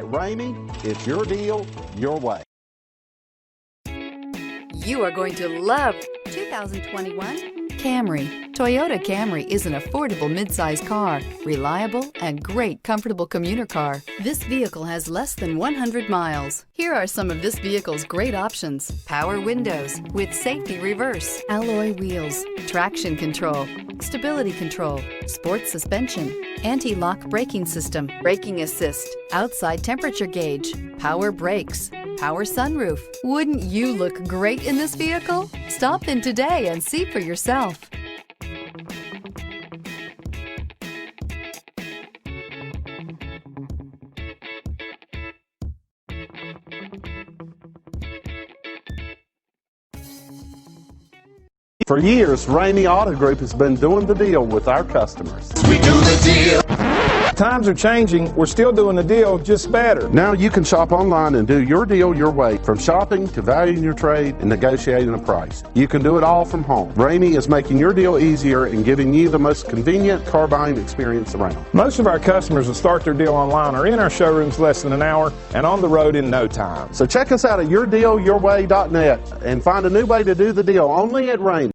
Ramey, it's your deal, your way. You are going to love 2021 Camry. Toyota Camry is an affordable midsize car, reliable and great comfortable commuter car. This vehicle has less than 100 miles. Here are some of this vehicle's great options: power windows with safety reverse, alloy wheels, traction control, stability control, sports suspension, anti-lock braking system, braking assist, outside temperature gauge, power brakes, power sunroof. Wouldn't you look great in this vehicle? Stop in today and see for yourself. For years, Ramey Auto Group has been doing the deal with our customers. We do the deal. Times are changing. We're still doing the deal, just better. Now you can shop online and do your deal your way, from shopping to valuing your trade and negotiating a price. You can do it all from home. Ramey is making your deal easier and giving you the most convenient car buying experience around. Most of our customers that start their deal online are in our showrooms less than an hour and on the road in no time. So check us out at yourdealyourway.net and find a new way to do the deal only at Ramey.